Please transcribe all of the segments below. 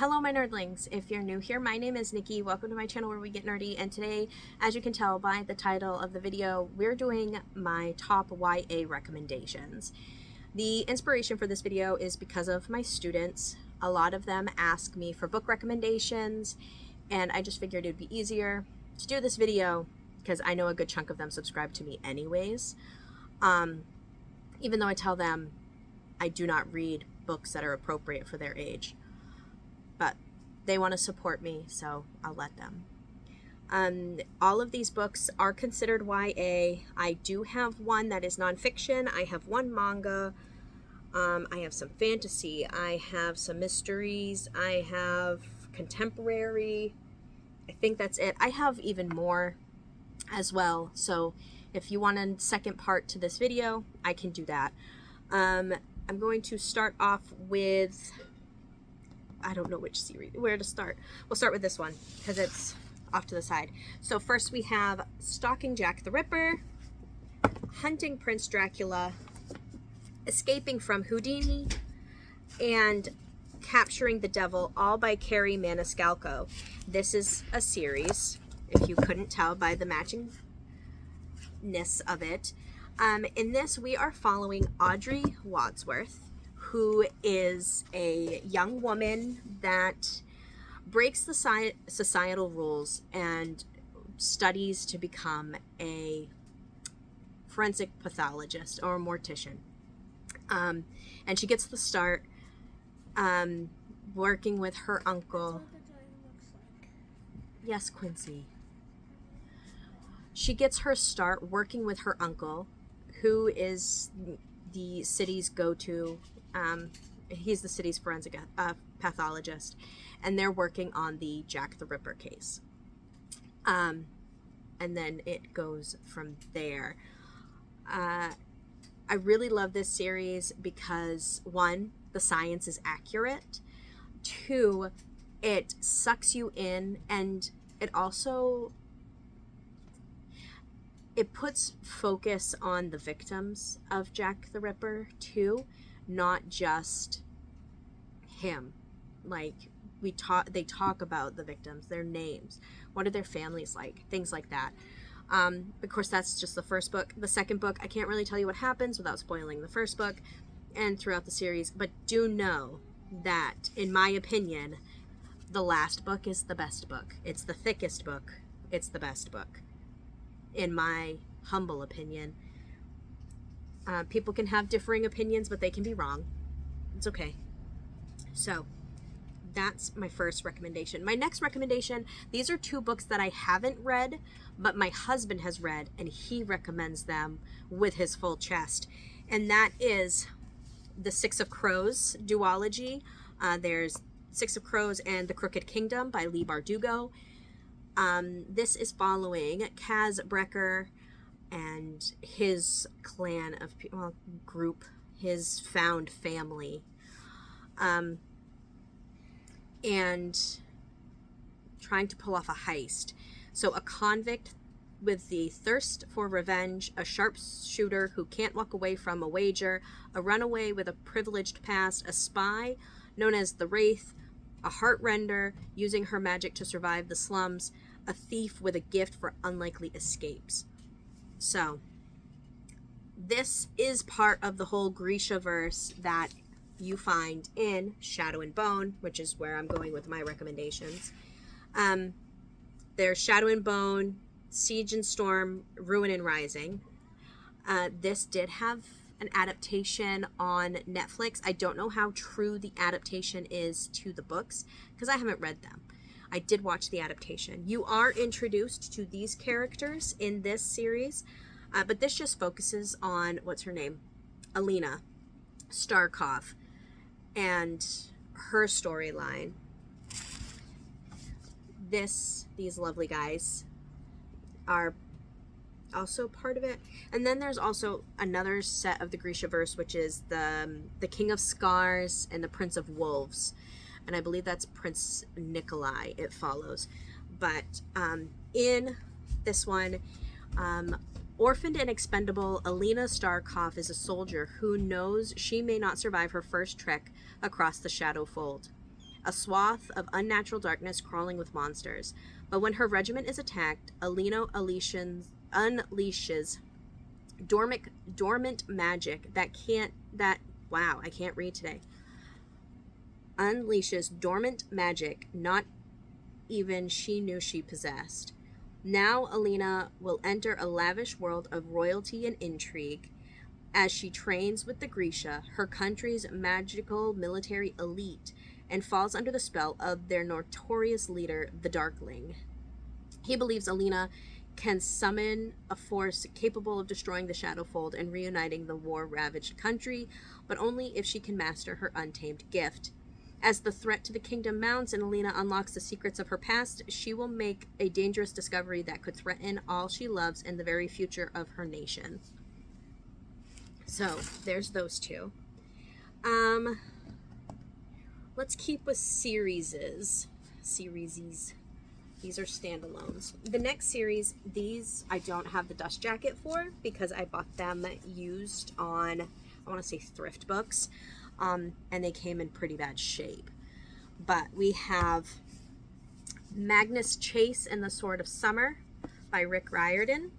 Hello my nerdlings, if you're new here, my name is Nikki. Welcome to my channel where we get nerdy, and today, as you can tell by the title of the video, we're doing my top YA recommendations. The inspiration for this video is because of my students. A lot of them ask me for book recommendations, and I just figured it'd be easier to do this video because I know a good chunk of them subscribe to me anyways. Even though I tell them I do not read books that are appropriate for their age. But they want to support me, so I'll let them. All of these books are considered YA. I do have one that is nonfiction. I have one manga. I have some fantasy. I have some mysteries. I have contemporary. I think that's it. I have even more as well. So if you want a second part to this video, I can do that. I'm going to start off with... I don't know which series, where to start. We'll start with this one because it's off to the side. So first we have Stalking Jack the Ripper, Hunting Prince Dracula, Escaping from Houdini, and Capturing the Devil, all by Kerri Maniscalco. This is a series, if you couldn't tell by the matchingness of it. In this, we are following Audrey Wadsworth, who is a young woman that breaks the societal rules and studies to become a forensic pathologist or a mortician. And she gets the start working with her uncle. Yes, Quincy. She gets her start working with her uncle, who is the city's go-to. He's the city's forensic pathologist, and they're working on the Jack the Ripper case. And then it goes from there. I really love this series because, one, the science is accurate. Two, it sucks you in, and it also... it puts focus on the victims of Jack the Ripper, too. Not just him. Like, they talk about the victims, their names, what are their families like, things like that. Of course, that's just the first book. The second book, I can't really tell you what happens without spoiling the first book and throughout the series, but do know that, in my opinion, the last book is the best book. It's the thickest book. It's the best book, in my humble opinion. People can have differing opinions, but they can be wrong. It's okay. So that's my first recommendation. My next recommendation, these are two books that I haven't read, but my husband has read, and he recommends them with his full chest. And that is the Six of Crows duology. There's Six of Crows and The Crooked Kingdom by Leigh Bardugo. This is following Kaz Brekker and his clan of people, well, group, his found family, and trying to pull off a heist. So a convict with the thirst for revenge, a sharpshooter who can't walk away from a wager, a runaway with a privileged past, a spy known as the Wraith, a heartrender using her magic to survive the slums, a thief with a gift for unlikely escapes. So this is part of the whole Grishaverse that you find in Shadow and Bone, which is where I'm going with my recommendations. There's Shadow and Bone, Siege and Storm, Ruin and Rising. This did have an adaptation on Netflix. I don't know how true the adaptation is to the books because I haven't read them. I did watch the adaptation. You are introduced to these characters in this series, but this just focuses on, what's her name? Alina Starkov and her storyline. These lovely guys are also part of it. And then there's also another set of the Grishaverse, which is the King of Scars and the Prince of Wolves. And I believe that's Prince Nikolai it follows. But in this one, orphaned and expendable, Alina Starkov is a soldier who knows she may not survive her first trek across the Shadow Fold. a swath of unnatural darkness crawling with monsters. But when her regiment is attacked, Alina unleashes dormant magic I can't read today. Unleashes dormant magic not even she knew she possessed. Now Alina will enter a lavish world of royalty and intrigue as she trains with the Grisha, her country's magical military elite, and falls under the spell of their notorious leader, the Darkling. He believes Alina can summon a force capable of destroying the Shadowfold and reuniting the war-ravaged country, but only if she can master her untamed gift. As the threat to the kingdom mounts and Alina unlocks the secrets of her past, she will make a dangerous discovery that could threaten all she loves and the very future of her nation. So, there's those two. Let's keep with series. These are standalones. The next series, these I don't have the dust jacket for because I bought them used on, I want to say, thrift books. And they came in pretty bad shape. But we have Magnus Chase and the Sword of Summer by Rick Riordan.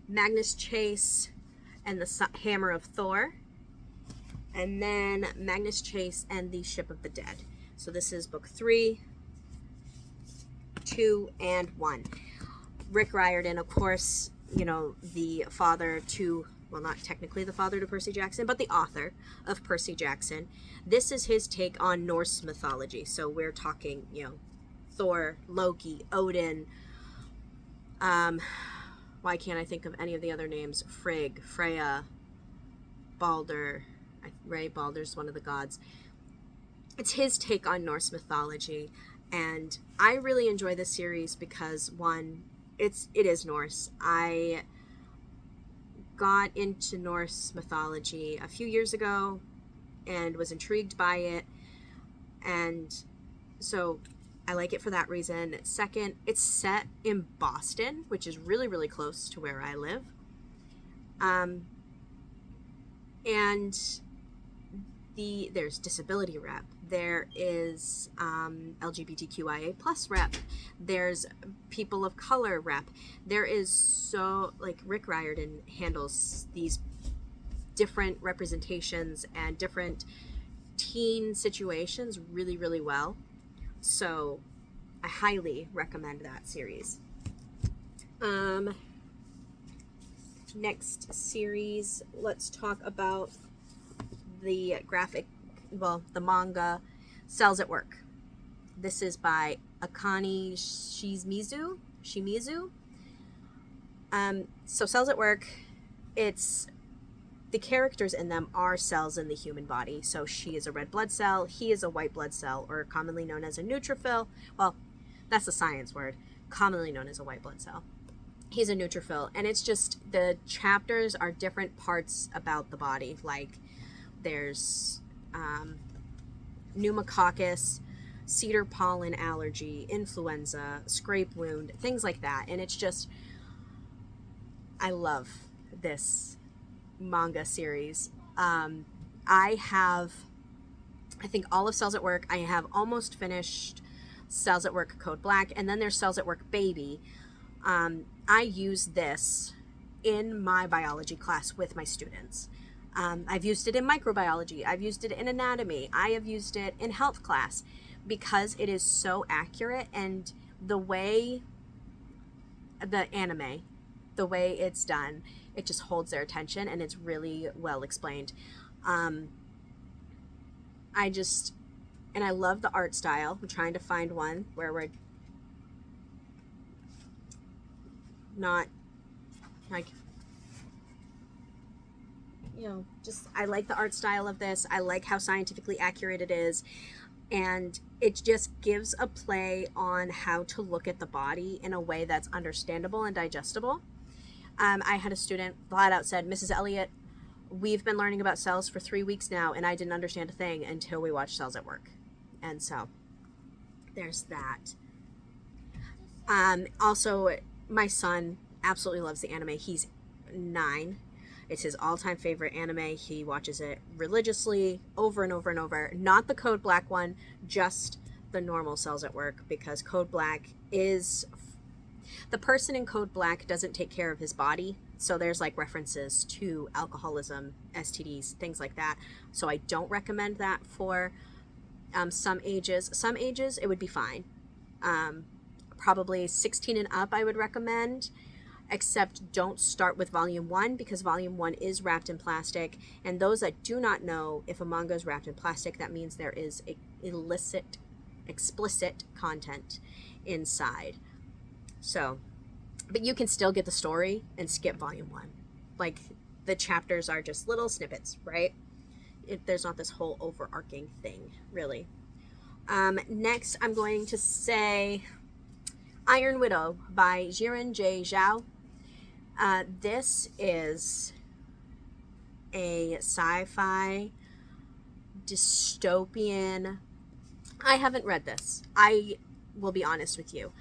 Magnus Chase and the Hammer of Thor. And then Magnus Chase and the Ship of the Dead. So this is book 3, 2, and 1. Rick Riordan, of course, you know, the father to, well, not technically the father to Percy Jackson, but the author of Percy Jackson. This is his take on Norse mythology. So we're talking, you know, Thor, Loki, Odin. Why can't I think of any of the other names? Frigg, Freya, Balder. Right? Balder's one of the gods. It's his take on Norse mythology. And I really enjoy this series because, one, it is Norse. I got into Norse mythology a few years ago and was intrigued by it. And so I like it for that reason. Second, it's set in Boston, which is really, really close to where I live. And there's disability rep. There is LGBTQIA plus rep. There's people of color rep. There is so, like, Rick Riordan handles these different representations and different teen situations really, really well. So I highly recommend that series. Next series, let's talk about the the manga Cells at Work. This is by Akane Shimizu. So Cells at Work, it's the characters in them are cells in the human body. So she is a red blood cell, he is a white blood cell, or commonly known as a neutrophil. Well, that's a science word, commonly known as a white blood cell. He's a neutrophil, and it's just the chapters are different parts about the body. Like there's pneumococcus, cedar pollen allergy, influenza, scrape wound, things like that. And it's just, I love this manga series. I think all of Cells at Work. I have almost finished Cells at Work Code Black, and then there's Cells at Work Baby. I use this in my biology class with my students. I've used it in microbiology. I've used it in anatomy. I have used it in health class because it is so accurate, and the way the anime, the way it's done, it just holds their attention, and it's really well explained. I love the art style. I'm trying to find one where we're not like, you know, just, I like the art style of this. I like how scientifically accurate it is. And it just gives a play on how to look at the body in a way that's understandable and digestible. I had a student flat out said, Mrs. Elliott, we've been learning about cells for 3 weeks now, and I didn't understand a thing until we watched Cells at Work. And so there's that. Also, my son absolutely loves the anime. He's 9. It's his all-time favorite anime. He watches it religiously over and over and over. Not the Code Black one, just the normal Cells at Work, because Code Black is... The person in Code Black doesn't take care of his body, so there's like references to alcoholism, STDs, things like that. So I don't recommend that for some ages. Some ages it would be fine. Probably 16 and up I would recommend, except don't start with volume 1, because volume 1 is wrapped in plastic, and those that do not know, if a manga is wrapped in plastic, that means there is explicit content inside. So, but you can still get the story and skip volume 1. Like, the chapters are just little snippets, right? There's not this whole overarching thing, really. Next, I'm going to say Iron Widow by Jiren J. Zhao. This is a sci-fi dystopian. I haven't read this. I will be honest with you.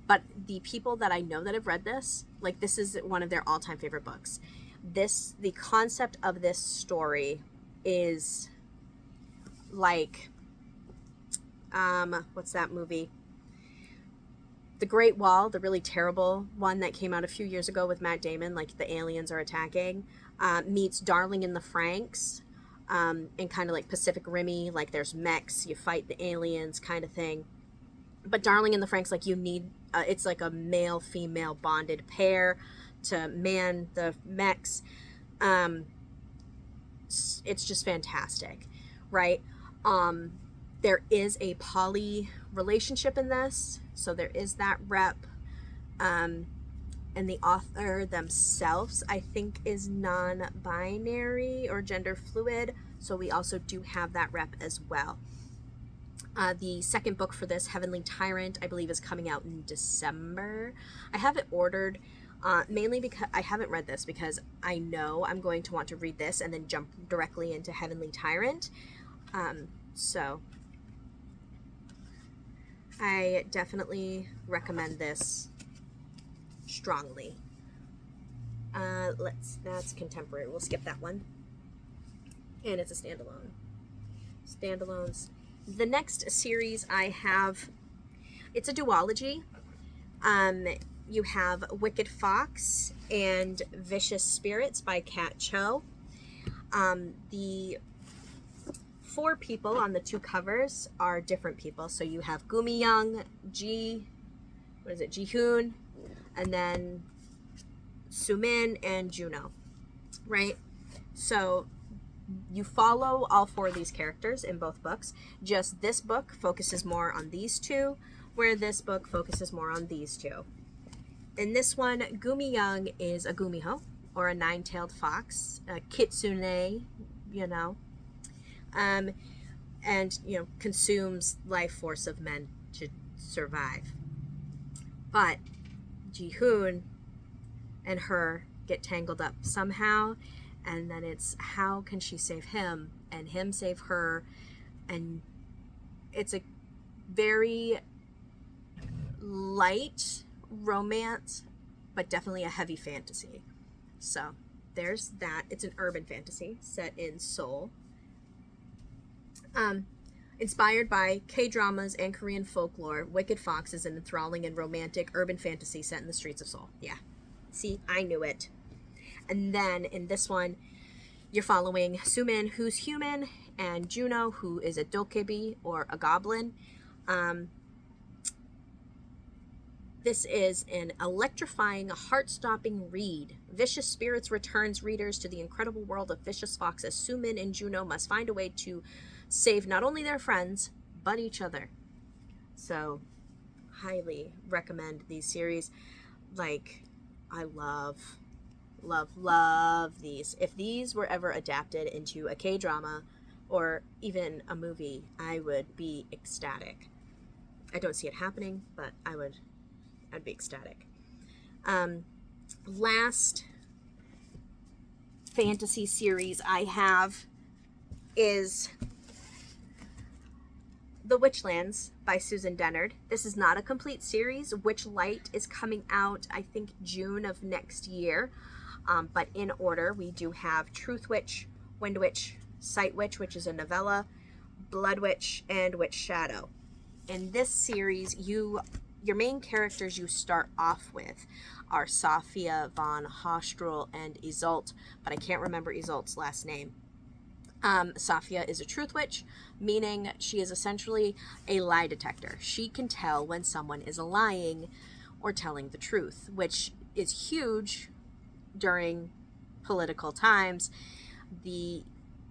But the people that I know that have read this, like, this is one of their all-time favorite books. The concept of this story is like, what's that movie? The Great Wall, the really terrible one that came out a few years ago with Matt Damon, like the aliens are attacking, meets Darling in the Franxx, and kind of like Pacific Rim-y, like there's mechs, you fight the aliens kind of thing. But Darling in the Franxx, like, you need, it's like a male-female bonded pair to man the mechs. It's just fantastic, right? There is a poly relationship in this, so there is that rep. And the author themselves, I think, is non-binary or gender fluid, so we also do have that rep as well. The second book for this, Heavenly Tyrant, I believe is coming out in December. I have it ordered mainly because I haven't read this, because I know I'm going to want to read this and then jump directly into Heavenly Tyrant. So I definitely recommend this strongly. That's contemporary. We'll skip that one. And it's a standalone. Standalones. The next series I have, it's a duology. You have Wicked Fox and Vicious Spirits by Kat Cho. The 4 people on the 2 covers are different people. So you have Gumi Young, Ji-hoon, and then Sumin and Juno, right? So you follow all 4 of these characters in both books. Just this book focuses more on these 2, where this book focuses more on these 2. In this one, Gumi Young is a gumiho, or a 9-tailed fox, a kitsune, and, consumes life force of men to survive. But Ji-hoon and her get tangled up somehow, and then it's how can she save him and him save her, and it's a very light romance, but definitely a heavy fantasy. So there's that. It's an urban fantasy set in Seoul. Inspired by K-dramas and Korean folklore, Wicked Fox is an enthralling and romantic urban fantasy set in the streets of Seoul. Yeah. See, I knew it. And then in this one, you're following Sumin, who's human, and Juno, who is a dokebi, or a goblin. This is an electrifying, heart-stopping read. Vicious Spirits returns readers to the incredible world of Vicious Fox as Sumin and Juno must find a way to save not only their friends, but each other. So, highly recommend these series. Like, I love these. If these were ever adapted into a K-drama or even a movie, I would be ecstatic. I don't see it happening, but I'd be ecstatic. Last fantasy series I have is The Witchlands by Susan Dennard. This is not a complete series. Witchlight is coming out, I think, June of next year. But in order, we do have Truth Witch, Wind Witch, Sight Witch, which is a novella, Blood Witch, and Witch Shadow. In this series, your main characters you start off with are Safia von Hostrel and Isolde, but I can't remember Isolde's last name. Safia is a truth witch, meaning she is essentially a lie detector. She can tell when someone is lying or telling the truth, which is huge during political times. The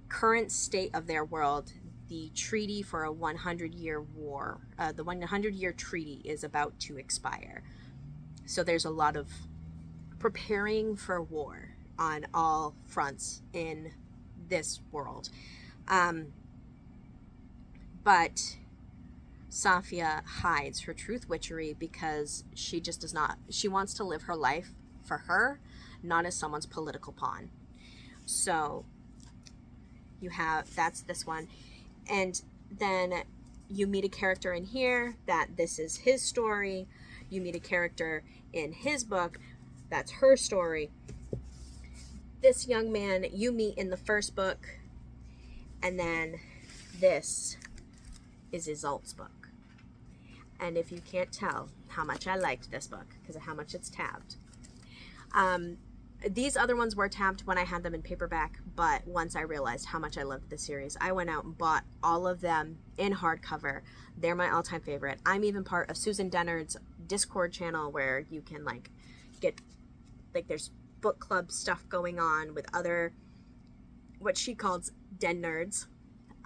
current state of their world, the treaty for a 100-year war, the 100-year treaty is about to expire. So there's a lot of preparing for war on all fronts in this world. But Safia hides her truth witchery because she just does not, she wants to live her life for her, not as someone's political pawn. So you have, that's this one. And then you meet a character in here that this is his story. You meet a character in his book that's her story. This young man you meet in the first book, and then this is Isolde's book. And if you can't tell how much I liked this book because of how much it's tabbed. These other ones were tabbed when I had them in paperback, but once I realized how much I loved this series, I went out and bought all of them in hardcover. They're my all-time favorite. I'm even part of Susan Dennard's Discord channel where you can get there's book club stuff going on with other, what she calls den nerds,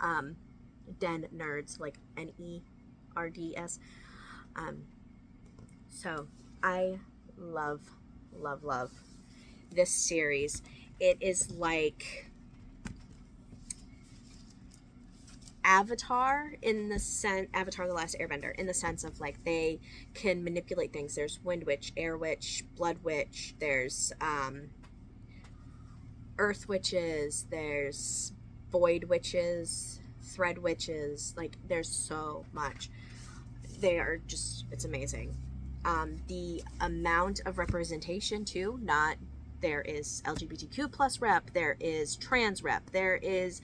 den nerds, like Nerds. So I love this series. It is like Avatar Avatar The Last Airbender, in the sense of they can manipulate things. There's Wind Witch, Air Witch, Blood Witch, there's Earth Witches, there's Void Witches, Thread Witches, there's so much. They are just, it's amazing. The amount of representation too, there is LGBTQ plus rep, there is trans rep, there is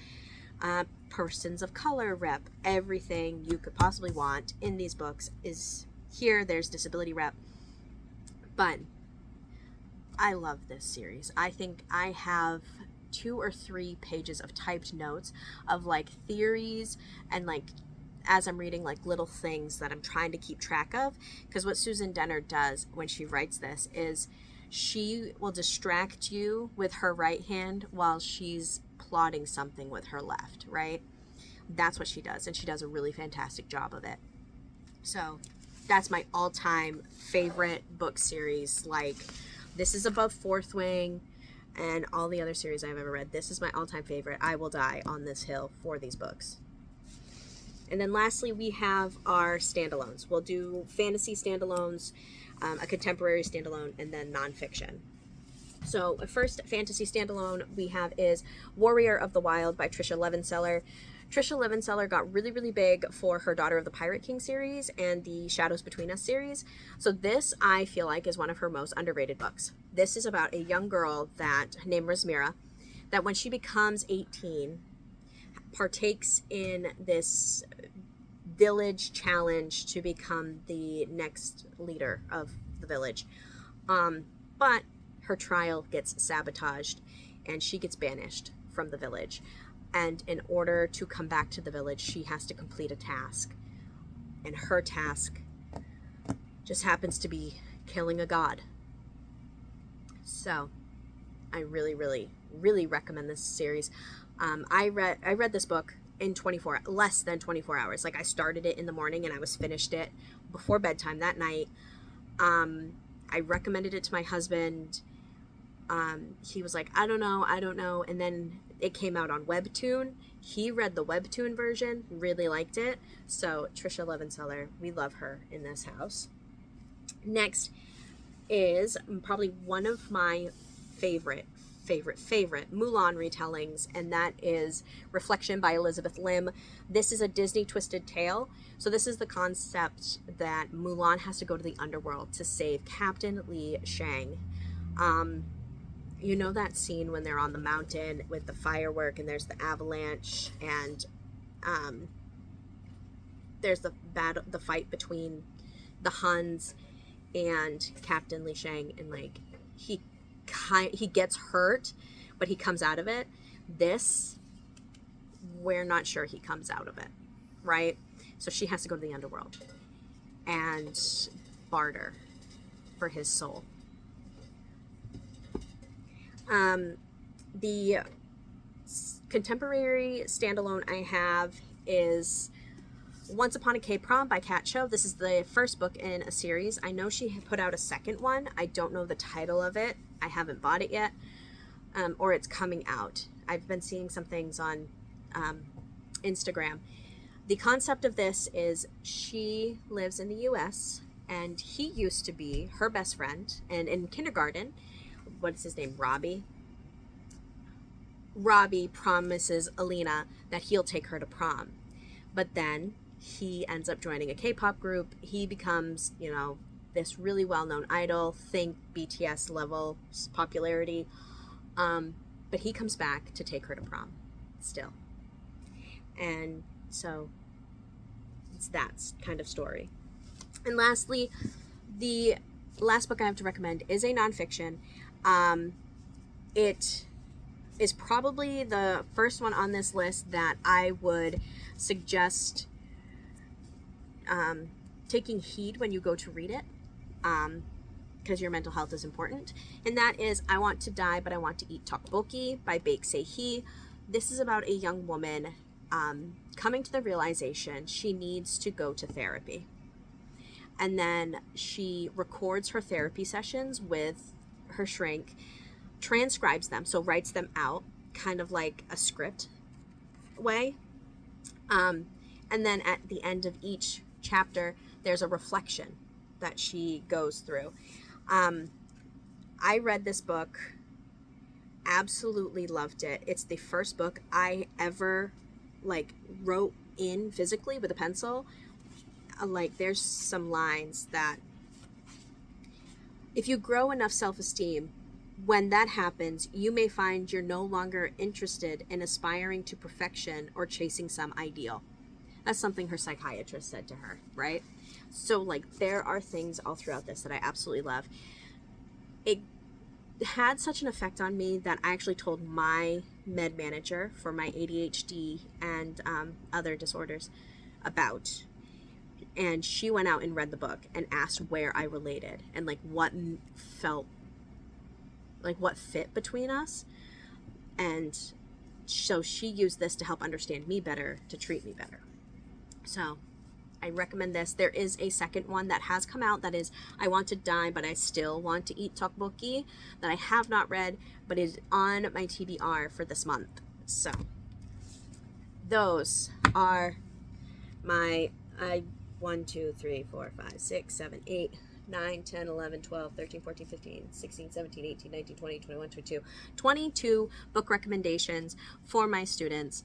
persons of color rep. Everything you could possibly want in these books is here. There's disability rep. But I love this series. I think I have 2 or 3 pages of typed notes of theories and as I'm reading little things that I'm trying to keep track of, because what Susan Dennard does when she writes this is she will distract you with her right hand while she's plotting something with her left, right? That's what she does, and she does a really fantastic job of it. So that's my all-time favorite book series. This is above Fourth Wing and all the other series I've ever read. This is my all-time favorite. I will die on this hill for these books. And then lastly, we have our standalones. We'll do fantasy standalones, a contemporary standalone, and then nonfiction. So first fantasy standalone we have is Warrior of the Wild by Tricia Levenseller. Tricia Levenseller got really, really big for her Daughter of the Pirate King series and the Shadows Between Us series. So this, I feel like, is one of her most underrated books. This is about a young girl named Rhaenyra, that when she becomes 18, partakes in this village challenge to become the next leader of the village. But her trial gets sabotaged and she gets banished from the village. And in order to come back to the village, she has to complete a task. And her task just happens to be killing a god. So I really, really, really recommend this series. I read this book in less than 24 hours. I started it in the morning and I finished it before bedtime that night. I recommended it to my husband. He was like, I don't know. And then it came out on Webtoon. He read the Webtoon version, really liked it. So Tricia Levenseller, we love her in this house. Next is probably one of my favorite Mulan retellings, and that is Reflection by Elizabeth Lim. This is a Disney twisted tale. So this is the concept that Mulan has to go to the underworld to save Captain Li Shang. you know that scene when they're on the mountain with the firework and there's the avalanche, and there's the fight between the Huns and Captain Li Shang, and like he gets hurt, but he comes out of it. This, we're not sure he comes out of it, right? So she has to go to the underworld and barter for his soul. The contemporary standalone I have is Once Upon a K-Prom by Kat Cho. This is the first book in a series. I know she put out a second one. I don't know the title of it. I haven't bought it yet, or it's coming out. I've been seeing some things on Instagram. The concept of this is she lives in the US and he used to be her best friend, and in kindergarten, what's his name, Robbie promises Alina that he'll take her to prom, but then he ends up joining a K-pop group. He becomes, you know, this really well-known idol, think BTS level popularity, but he comes back to take her to prom still. And so it's that kind of story. And lastly, the last book I have to recommend is a nonfiction. It is probably the first one on this list that I would suggest taking heed when you go to read it, because your mental health is important. And that is I Want to Die, But I Want to Eat Tteokbokki by Baek Se-hee. This is about a young woman coming to the realization she needs to go to therapy. And then she records her therapy sessions with her shrink, transcribes them, so writes them out, kind of like a script way. And then at the end of each chapter, there's a reflection that she goes through. I read this book, absolutely loved it. It's the first book I ever wrote in physically with a pencil. Like, there's some lines that if you grow enough self-esteem, when that happens, you may find you're no longer interested in aspiring to perfection or chasing some ideal. That's something her psychiatrist said to her, right? So, there are things all throughout this that I absolutely love. It had such an effect on me that I actually told my med manager for my ADHD and other disorders about. And she went out and read the book and asked where I related and what felt what fit between us. And so she used this to help understand me better, to treat me better. So I recommend this. There is a second one that has come out that is I Want to Die, But I Still Want to Eat Tteokbokki, that I have not read, but is on my TBR for this month. So those are my 1, 2, 3, 4, 5, 6, 7, 8, 9, 10, 11, 12, 13, 14, 15, 16, 17, 18, 19, 20, 21, 22. 22 book recommendations for my students.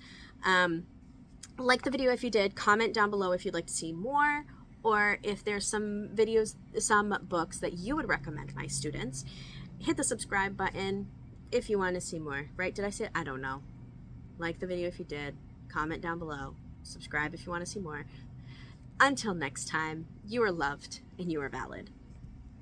Like the video if you did. Comment down below if you'd like to see more, or if there's some videos, some books that you would recommend my students. Hit the subscribe button if you want to see more. Right? Did I say it? I don't know. Like the video if you did. Comment down below. Subscribe if you want to see more. Until next time, you are loved and you are valid.